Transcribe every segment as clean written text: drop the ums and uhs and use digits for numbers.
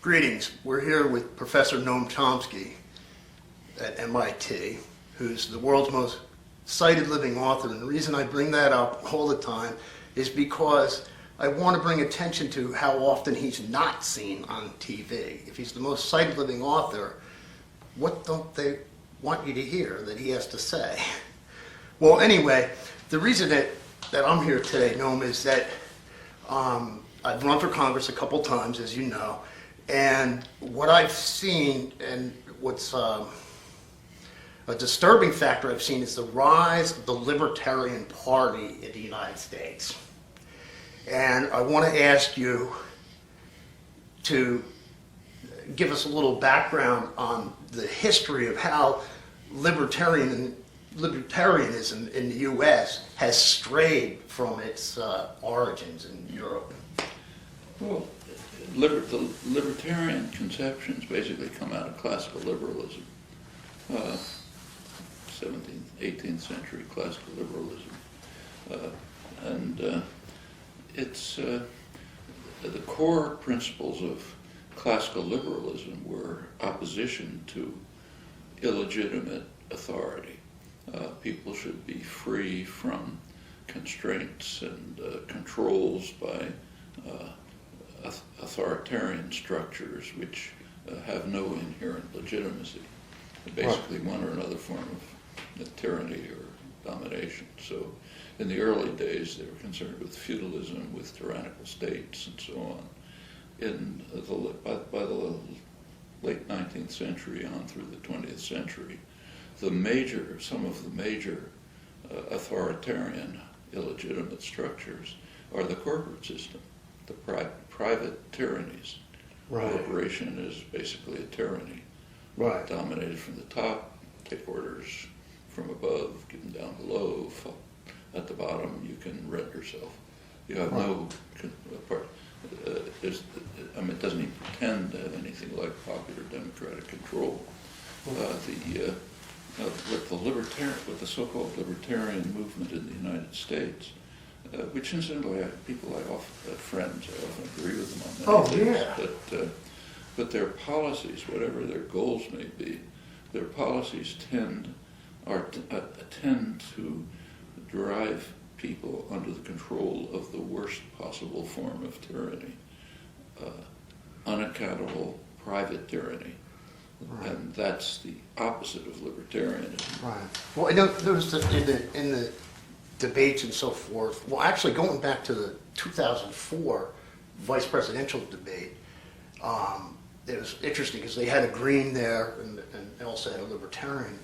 Greetings. We're here with Professor Noam Chomsky at MIT, who's the world's most cited living author. And the reason I bring that up all the time is because I want to bring attention to how often he's not seen on TV. If he's the most cited living author, what don't they want you to hear that he has to say? Well, anyway, the reason that I'm here today, Noam, is that I've run for Congress a couple times, as you know, and what I've seen and what's a disturbing factor I've seen is the rise of the Libertarian Party in the United States. And I want to ask you to give us a little background on the history of how libertarianism in the U.S. has strayed from its origins in Europe. Well, the libertarian conceptions basically come out of classical liberalism, 17th, 18th century classical liberalism. It's the core principles of classical liberalism were opposition to illegitimate authority. People should be free from constraints and controls by authoritarian structures which have no inherent legitimacy. Basically one or another form of tyranny or domination. So in the early days they were concerned with feudalism, with tyrannical states and so on. By the late 19th century on through the 20th century, some of the major authoritarian illegitimate structures are the corporate system, the private tyrannies. Right. Corporation is basically a tyranny. Right. Dominated from the top, take orders from above, give them down below. At the bottom, you can rent yourself. You have no part. It doesn't even pretend to have anything like popular democratic control. What the so-called libertarian movement in the United States, which incidentally, friends, I often agree with them on many things, but their policies, whatever their goals may be, their policies tend to drive people under the control of the worst possible form of tyranny, unaccountable private tyranny. Right. And that's the opposite of libertarianism. Right. Well, I know there was in the debates and so forth. Well, actually, going back to the 2004 vice presidential debate, it was interesting because they had a Green there and also had a Libertarian.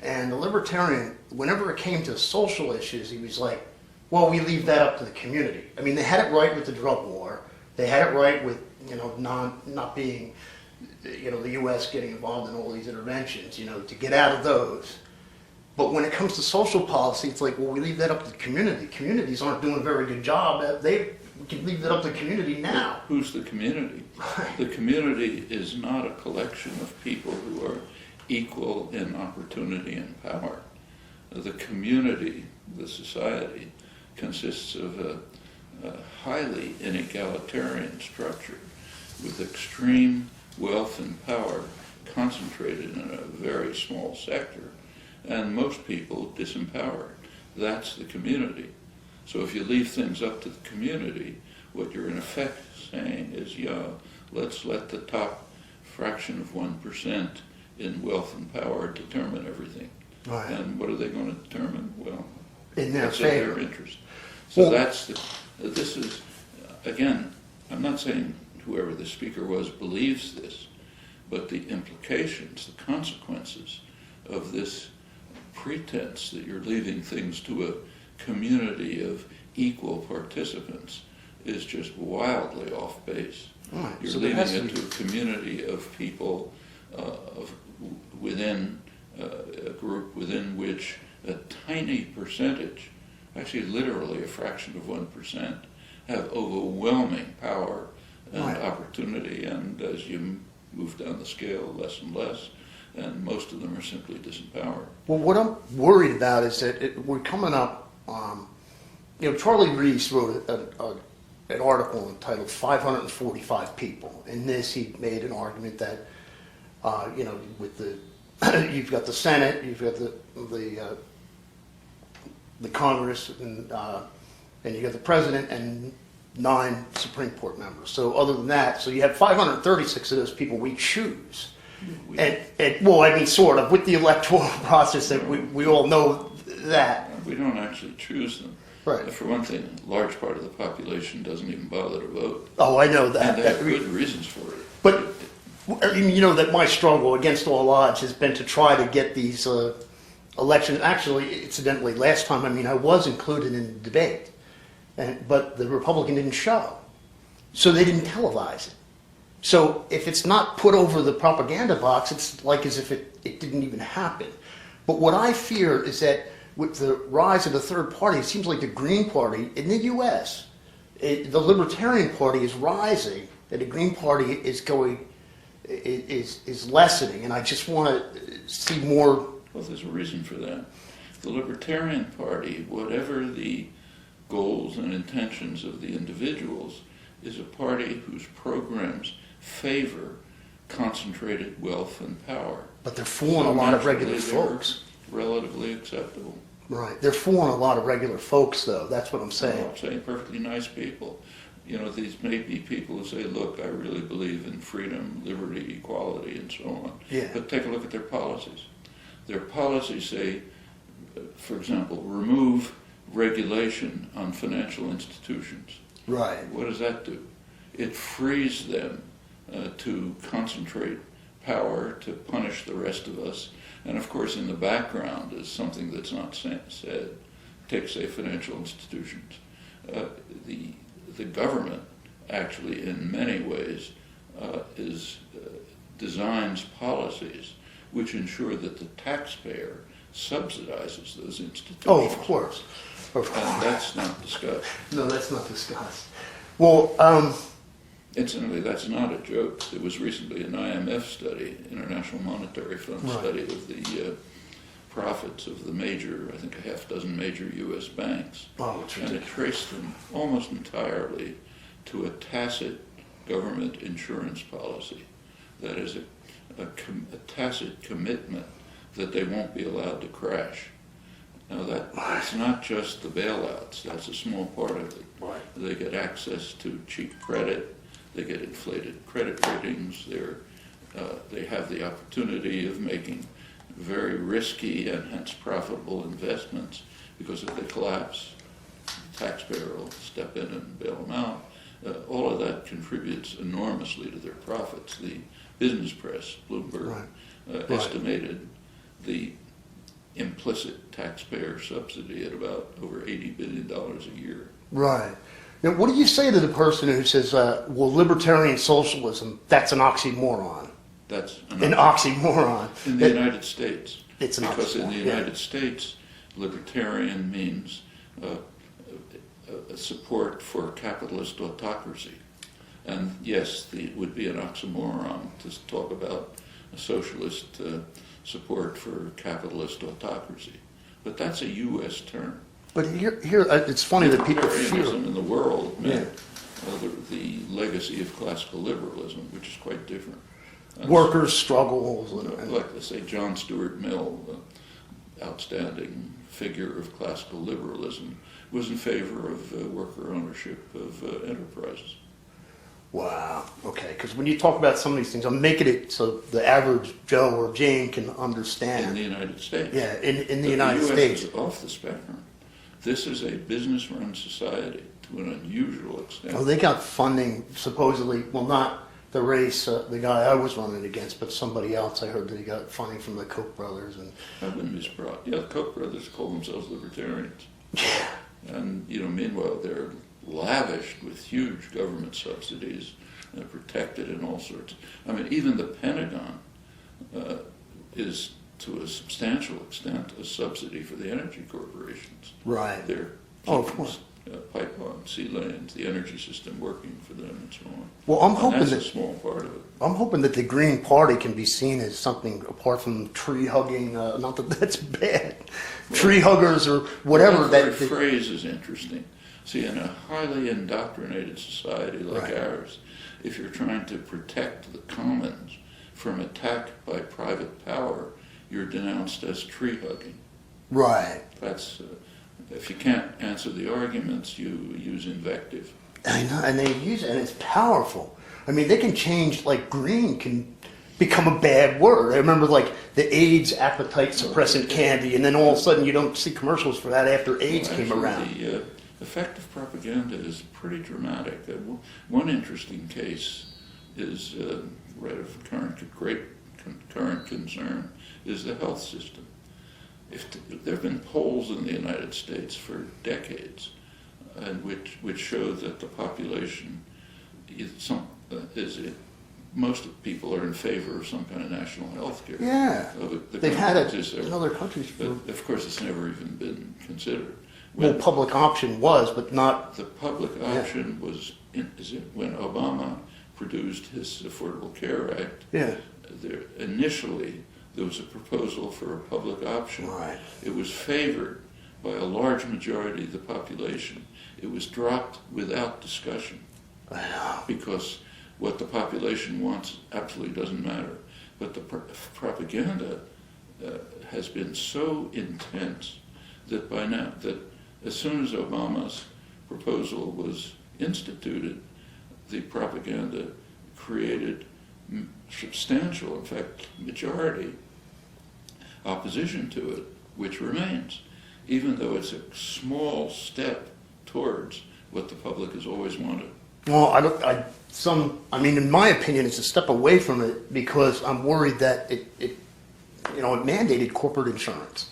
And the Libertarian, whenever it came to social issues, he was like, well, we leave that up to the community. I mean, they had it right with the drug war. They had it right with, not being, the U.S. getting involved in all these interventions, to get out of those. But when it comes to social policy, it's like, well, we leave that up to the community. Communities aren't doing a very good job. We can leave that up to the community now. Who's the community? The community is not a collection of people who are equal in opportunity and power. The community, the society, consists of a highly inegalitarian structure with extreme wealth and power concentrated in a very small sector, and most people disempowered. That's the community. So if you leave things up to the community, what you're in effect saying is, let's let the top fraction of 1% in wealth and power determine everything. Right. And what are they going to determine? Well, in their that's favor. In their interest. So this is, again, I'm not saying whoever the speaker was believes this, but the implications, the consequences of this pretense that you're leaving things to a community of equal participants is just wildly off base. Right. You're leaving it to a community of people within a group within which a tiny percentage, actually literally a fraction of 1%, have overwhelming power and opportunity, and as you move down the scale, less and less, and most of them are simply disempowered. Well, what I'm worried about is that we're coming up, Charlie Reese wrote an article entitled 545 People. In this, he made an argument that, with the, you've got the Senate, you've got the Congress, and you got the President and 9 Supreme Court members. So other than that, so you have 536 of those people we choose. Well, I mean, sort of, with the electoral process that we all know that. We don't actually choose them. Right. For one thing, a large part of the population doesn't even bother to vote. Oh, I know that. And they have good reasons for it. But, you know, that my struggle against all odds has been to try to get these elections. Actually, incidentally, last time, I was included in the debate, but the Republican didn't show. So they didn't televise it. So if it's not put over the propaganda box, it's like as if it didn't even happen. But what I fear is that with the rise of the third party, it seems like the Green Party in the U.S., the Libertarian Party is rising, and the Green Party is lessening. And I just want to see more. Well, there's a reason for that. The Libertarian Party, whatever the goals and intentions of the individuals, is a party whose programs favor concentrated wealth and power. But they're fooling a lot of regular folks. Relatively acceptable. Right. They're fooling a lot of regular folks, though. That's what I'm saying. No, I'm saying perfectly nice people. You know, these may be people who say, look, I really believe in freedom, liberty, equality, and so on. Yeah. But take a look at their policies. Their policies say, for example, remove regulation on financial institutions. Right. What does that do? It frees them to concentrate power, to punish the rest of us. And of course, in the background is something that's not said. Take, say, financial institutions. The government actually, in many ways, designs policies which ensure that the taxpayer subsidizes those institutions. Oh, of course. And that's not discussed. No, that's not discussed. Well, Incidentally, that's not a joke. There was recently an IMF study, International Monetary Fund study, of the profits of the major, I think a half dozen major U.S. banks. Oh, it's ridiculous. And it traced them almost entirely to a tacit government insurance policy. That is a tacit commitment that they won't be allowed to crash. Now, that's not just the bailouts. That's a small part of it. Right. They get access to cheap credit. They get inflated credit ratings. They have the opportunity of making very risky and hence profitable investments, because if they collapse, the taxpayer will step in and bail them out. All of that contributes enormously to their profits. The business press, Bloomberg, estimated the implicit taxpayer subsidy at about over $80 billion a year. Right. Now, what do you say to the person who says, well, libertarian socialism, that's an oxymoron? That's an oxymoron. In the United States. It's an because oxymoron. In the United States, libertarian means support for capitalist autocracy. And yes, it would be an oxymoron to talk about a socialist support for capitalist autocracy. But that's a U.S. term. But here it's funny that people fear. Libertarianism in the world meant the legacy of classical liberalism, which is quite different. And workers' struggles. Like, let's say, John Stuart Mill, outstanding figure of classical liberalism, was in favor of worker ownership of enterprises. Wow. Okay. Because when you talk about some of these things, I'm making it so the average Joe or Jane can understand. In the United States. Yeah, in the But United the States. US is off the spectrum. This is a business-run society to an unusual extent. Oh, they got funding, supposedly, well, not the race, the guy I was running against, but somebody else. I heard that he got funding from the Koch brothers. And I wouldn't be surprised. Yeah, the Koch brothers call themselves libertarians. yeah. And, meanwhile, they're lavished with huge government subsidies, protected in all sorts. I mean, even the Pentagon is, to a substantial extent, a subsidy for the energy corporations. Right. They're of course. Pipelines, sea lanes, the energy system working for them, and so on. Well, I'm hoping that's that a small part of it. I'm hoping that the Green Party can be seen as something apart from tree hugging. Not that that's bad, tree huggers or whatever. That phrase is interesting. See, in a highly indoctrinated society like Right. ours, if you're trying to protect the commons from attack by private power, you're denounced as tree hugging. Right. That's if you can't answer the arguments, you use invective. I know, and they use it, and it's powerful. I mean, they can change, like green can become a bad word. I remember, like, the AIDS appetite suppressant candy, and then all of a sudden you don't see commercials for that after AIDS Well, came actually, around. The effect of propaganda is pretty dramatic. One interesting case is, right of current concern, is the health system. There have been polls in the United States for decades, and which show that the population most of the people are in favor of some kind of national health care. Yeah. So They've had it consequences in are- other countries. But of course, it's never even been considered. Well, public option was, but not. The public option was when Obama produced his Affordable Care Act. Yeah. Initially, there was a proposal for a public option. Right. It was favored by a large majority of the population. It was dropped without discussion I know. because what the population wants absolutely doesn't matter. But the propaganda has been so intense that by now, that as soon as Obama's proposal was instituted, the propaganda created substantial, in fact, majority opposition to it, which remains, even though it's a small step towards what the public has always wanted. Well, I mean, in my opinion, it's a step away from it because I'm worried that it mandated corporate insurance.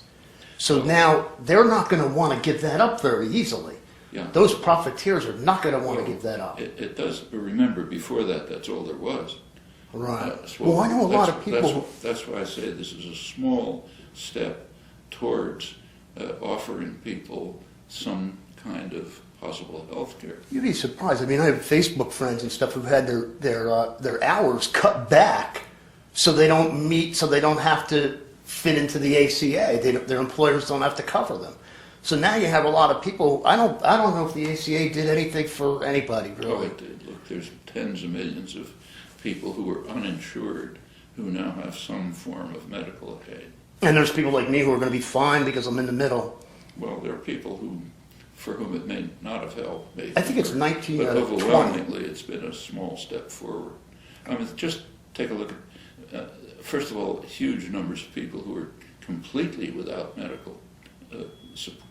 So now they're not going to want to give that up very easily. Yeah. Those profiteers are not going to want to give that up. It does, but remember, before that, that's all there was. Right. Well, I know a lot of people. That's why I say this is a small step towards offering people some kind of possible health care. You'd be surprised. I mean, I have Facebook friends and stuff who've had their hours cut back so they don't meet, so they don't have to fit into the ACA. Their employers don't have to cover them. So now you have a lot of people. I don't know if the ACA did anything for anybody really. Oh, it did. Look, there's tens of millions of people who are uninsured who now have some form of medical aid. And there's people like me who are going to be fine because I'm in the middle. Well, there are people for whom it may not have helped. I think it's 19 but out of 20. overwhelmingly, it's been a small step forward. I mean, just take a look at, first of all, huge numbers of people who are completely without medical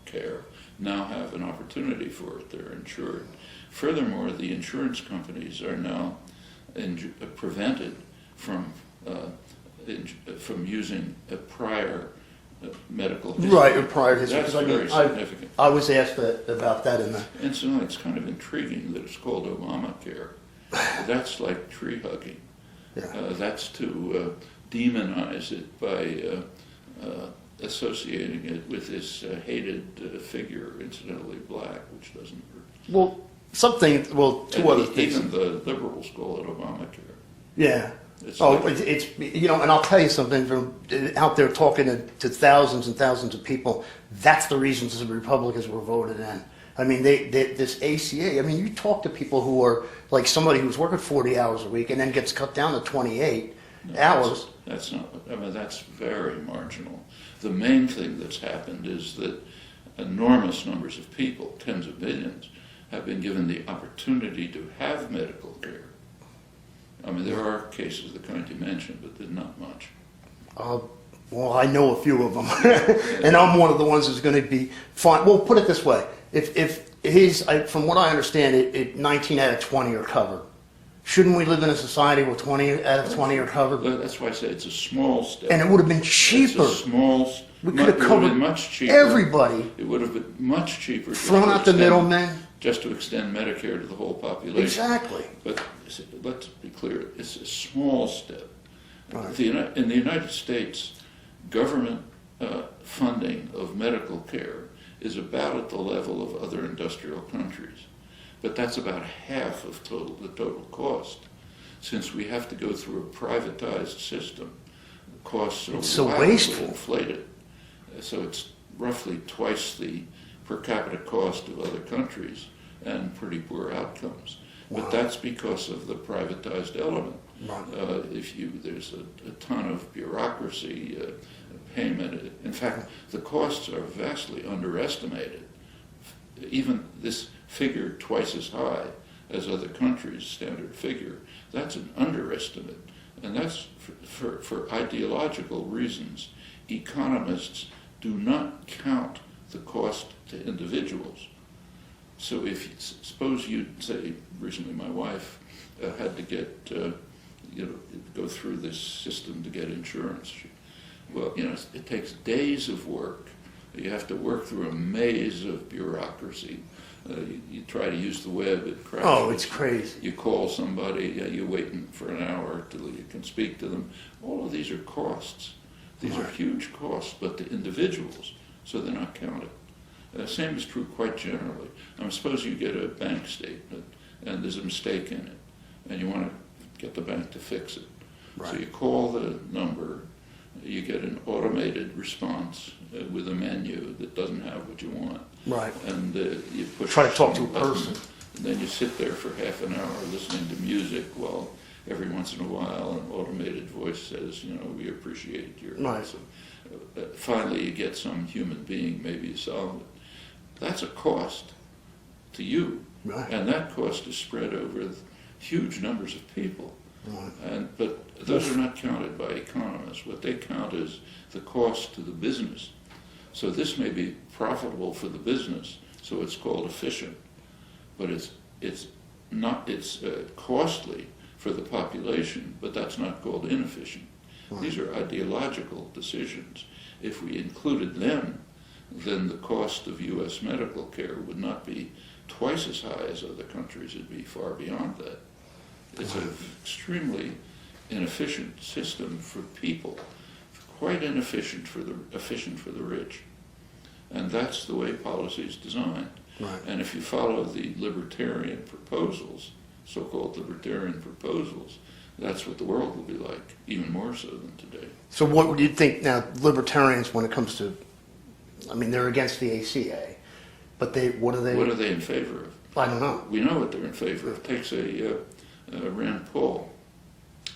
care now have an opportunity for it. They're insured. Furthermore, the insurance companies are now prevented from using a prior medical history. Right, or prior history. That's 'Cause very significant. I was asked about that in the. Incidentally, it's kind of intriguing that it's called Obamacare. That's like tree hugging. Yeah. That's to demonize it by associating it with this hated figure, incidentally black, which doesn't hurt. Well, two other things. Even the liberals call it Obamacare. Yeah. It's It's and I'll tell you something from out there talking to thousands and thousands of people. That's the reasons the Republicans were voted in. I mean, this ACA. I mean, you talk to people who are like somebody who's working 40 hours a week and then gets cut down to 28 hours. That's not. I mean, that's very marginal. The main thing that's happened is that enormous numbers of people, tens of millions, have been given the opportunity to have medical care. I mean, there are cases of the kind you mentioned, but there's not much. Well, I know a few of them, and I'm one of the ones who's going to be fine. Well, put it this way: from what I understand, 19 out of 20 are covered. Shouldn't we live in a society where 20 out of 20 are covered? That's why I say it's a small step. And it would have been cheaper. It's a small. We could have covered much cheaper. Everybody. It would have been much cheaper. Thrown out the middlemen. Just to extend Medicare to the whole population. Exactly. But let's be clear, it's a small step. Right. In the United States, government funding of medical care is about at the level of other industrial countries. But that's about half of the total cost. Since we have to go through a privatized system, the costs are It's so wildly wasteful. inflated. So it's roughly twice the per capita cost of other countries and pretty poor outcomes. But that's because of the privatized element. There's a ton of bureaucracy, payment. In fact, the costs are vastly underestimated. Even this figure twice as high as other countries' standard figure, that's an underestimate. And that's for ideological reasons. Economists do not count the cost to individuals. So suppose you say, recently my wife had to get, go through this system to get insurance. Well, it takes days of work. You have to work through a maze of bureaucracy. You try to use the web, it crashes. Oh, it's crazy. You call somebody, you're waiting for an hour till you can speak to them. All of these are costs. These are huge costs, but to individuals, so they're not counted. Same is true quite generally. Suppose you get a bank statement and there's a mistake in it, and you want to get the bank to fix it. So you call the number, you get an automated response with a menu that doesn't have what you want. And you push. Try to talk to a person. And then you sit there for half an hour listening to music while every once in a while an automated voice says, we appreciate your. So, finally, you get some human being, maybe you solve it. That's a cost to you, and that cost is spread over huge numbers of people. But those are not counted by economists. What they count is the cost to the business. So this may be profitable for the business, so it's called efficient, but it's costly for the population, but that's not called inefficient. These are ideological decisions. If we included them, then the cost of U.S. medical care would not be twice as high as other countries. It'd be far beyond that. It's an extremely inefficient system for people, quite efficient for the rich. And that's the way policy is designed. And if you follow the libertarian proposals, so-called libertarian proposals, that's what the world will be like, even more so than today. So what would you think now, libertarians, when it comes to, they're against the ACA, but what are they? What are they in favor of? I don't know. We know what they're in favor of. Takes Rand Paul,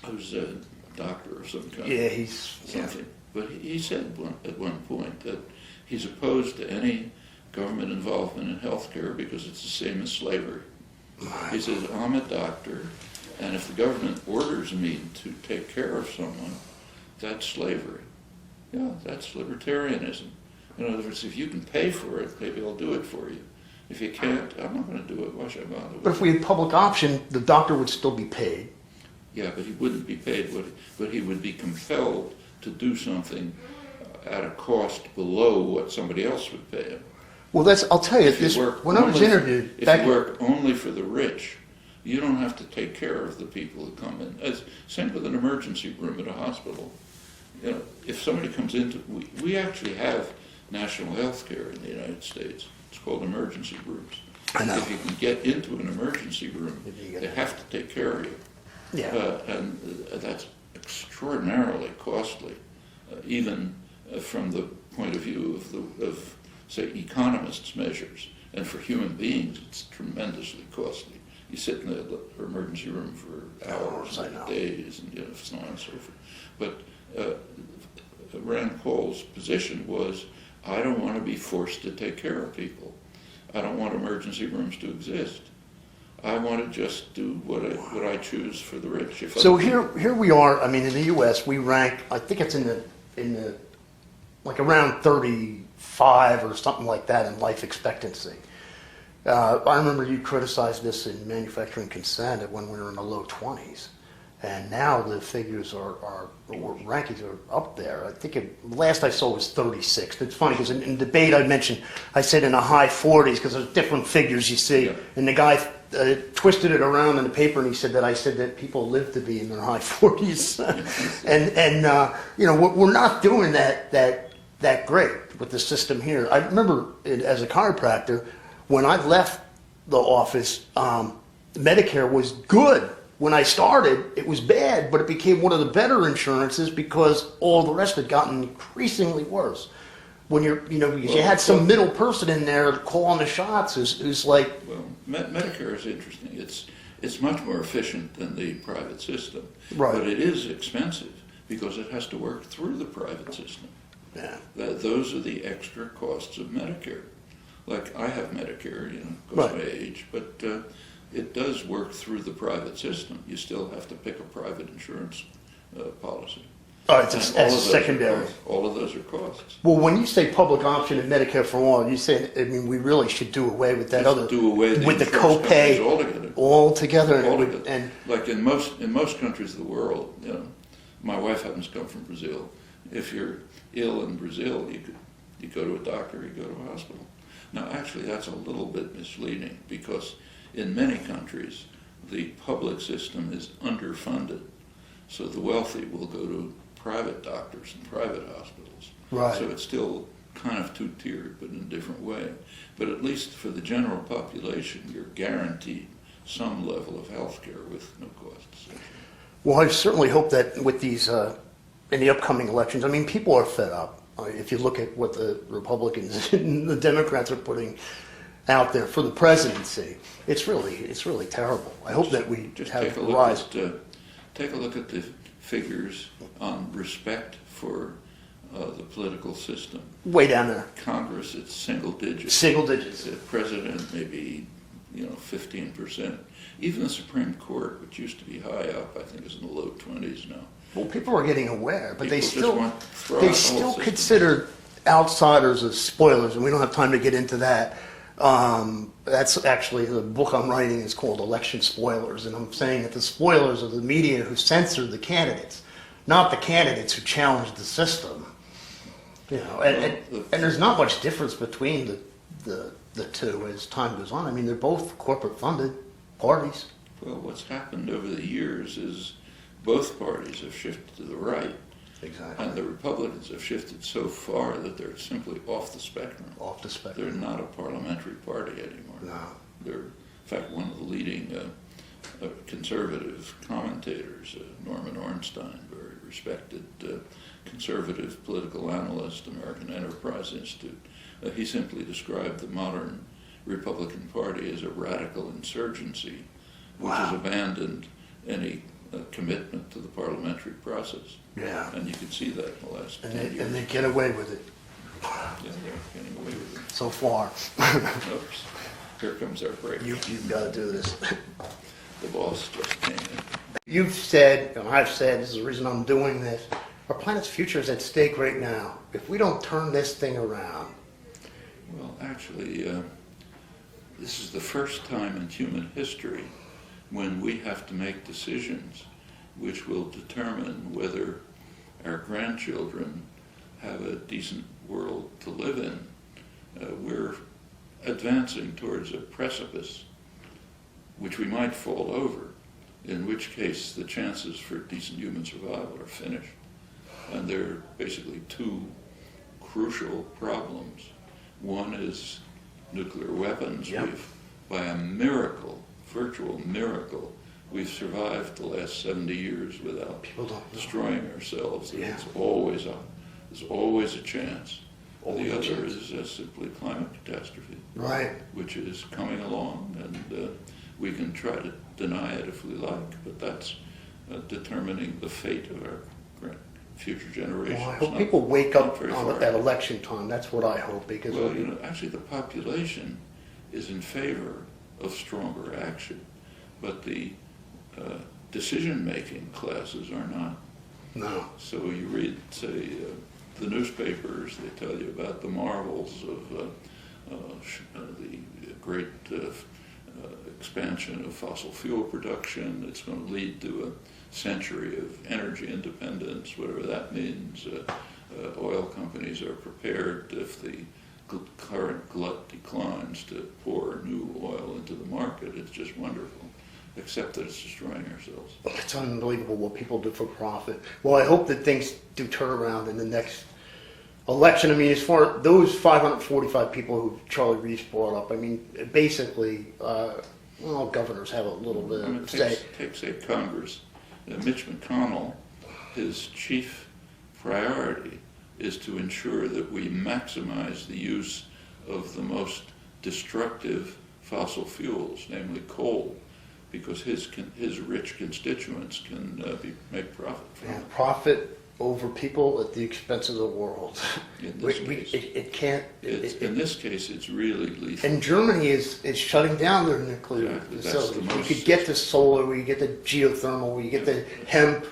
who's a doctor of some kind. Yeah, he's something. Yeah. But he said at one point that he's opposed to any government involvement in healthcare because it's the same as slavery. He says, I'm a doctor, and if the government orders me to take care of someone, that's slavery. Yeah, that's libertarianism. In other words, if you can pay for it, maybe I'll do it for you. If you can't, I'm not going to do it. Why should I bother with it? But if we had public option, the doctor would still be paid. Yeah, but he wouldn't be paid, but he would be compelled to do something at a cost below what somebody else would pay him. Well, I'll tell you, when I was interviewed... If you work only for the rich, you don't have to take care of the people who come in. Same with an emergency room at a hospital. If somebody comes into... We actually have national health care in the United States. It's called emergency rooms. I know. If you can get into an emergency room, they have to take care of you. Yeah. And that's extraordinarily costly, even from the point of view of say, economists' measures. And for human beings, it's tremendously costly. You sit in the emergency room for hours and days, and so on and so forth. But Rand Paul's position was, I don't want to be forced to take care of people. I don't want emergency rooms to exist. I want to just do what I choose for the rich. So here we are. In the U.S., we rank. I think it's in the like around 35 or something like that in life expectancy. I remember you criticized this in manufacturing consent when we were in the low 20s, and now the figures rankings are up there. I think last I saw was 36. It's funny because in debate I said in the high 40s because there's different figures you see, and the guy twisted it around in the paper and he said that I said that people live to be in their high 40s, and we're not doing that great with the system here. I remember as a chiropractor, when I left the office, Medicare was good. When I started, it was bad, but it became one of the better insurances because all the rest had gotten increasingly worse. when because you Well, had some middle person in there calling the shots who's like, Well, Medicare is interesting. It's much more efficient than the private system, Right. but it is expensive because it has to work through the private system. yeah, Those are the extra costs of Medicare. Like I have Medicare, because of my age, but it does work through the private system. You still have to pick a private insurance policy. oh, it's And as all of those are secondary. costs. All of those are costs. Well, when you say public option and Medicare for all, you say, I mean, we really should do away with that Just other, do away with the insurance copay companies altogether. altogether. And, it would- Altogether. and Like in most countries of the world, my wife happens to come from Brazil. If you're ill in Brazil, you go to a doctor, you go to a hospital. Now, actually, that's a little bit misleading because in many countries, the public system is underfunded. So the wealthy will go to private doctors and private hospitals. Right. So it's still kind of two-tiered, but in a different way. But at least for the general population, you're guaranteed some level of health care with no costs. well, I certainly hope that with these, in the upcoming elections, I mean, people are fed up. If you look at what the Republicans and the Democrats are putting out there for the presidency, it's really terrible. I hope that we Just have take a a look rise. take a look at the figures on respect for the political system. Way down there, Congress, it's single digits. single digits. The president, maybe 15%. Even the Supreme Court, which used to be high up, I think is in the low 20s now. Well, people are getting aware, but they People just still want to throw out they the whole still system. consider outsiders as spoilers, and we don't have time to get into that. That's actually the book I'm writing is called Election Spoilers, and I'm saying that the spoilers are the media who censor the candidates, not the candidates who challenge the system. And there's not much difference between the two as time goes on. I mean, they're both corporate funded parties. Well, what's happened over the years is both parties have shifted to the right, Exactly. and the Republicans have shifted so far that they're simply off the spectrum. Off the spectrum. They're not a parliamentary party anymore. No. They're, in fact, one of the leading conservative commentators, Norman Ornstein, very respected conservative political analyst, American Enterprise Institute. He simply described the modern Republican Party as a radical insurgency, which has abandoned any commitment to the parliamentary process. Yeah. And you can see that in the last 10 years. And they get away with it Yeah, they're getting away with it. so far. Oops. Here comes our break. You've got to do this. The boss just came in. You've said, and I've said, this is the reason I'm doing this, our planet's future is at stake right now. If we don't turn this thing around. Well, actually, this is the first time in human history when we have to make decisions which will determine whether our grandchildren have a decent world to live in. We're advancing towards a precipice which we might fall over, in which case the chances for decent human survival are finished. And there are basically two crucial problems. One is nuclear weapons. Yep. By a miracle, virtual miracle, we've survived the last 70 years without People don't know. destroying ourselves. Yeah. It's always up. There's always a chance. Always The a other chance. is simply climate catastrophe, Right. which is coming along, and we can try to deny it if we like, but that's determining the fate of our future generations. Well, I hope Not- people wake not up very on far. at election time. That's what I hope, because Well, actually the population is in favor of stronger action, but the decision-making classes are not. no. So you read, say, the newspapers, they tell you about the marvels of the great expansion of fossil fuel production. It's going to lead to a century of energy independence, whatever that means. Oil companies are prepared, if the current glut declines, to pour new oil into the market. It's just wonderful, except that it's destroying ourselves. It's unbelievable what people do for profit. Well, I hope that things do turn around in the next election. I mean, as far those 545 people who Charlie Reese brought up, I mean, basically, well, governors have a little bit I mean, of say. take say Congress. Mitch McConnell, his chief priority is to ensure that we maximize the use of the most destructive fossil fuels, namely coal, because his rich constituents can make profit from And it. profit over people at the expense of the world. In this case. It can't. In this case, it's really lethal. And Germany is shutting down their nuclear Exactly, that's facilities. the We most could get the solar, we could get the geothermal, we could get the hemp,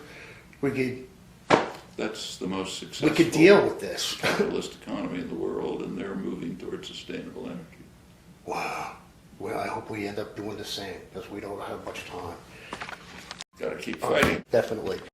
That's the most we successful could deal with this. capitalist economy in the world, and they're moving towards sustainable energy. Wow. Well, I hope we end up doing the same because we don't have much time. Got to keep fighting. Definitely.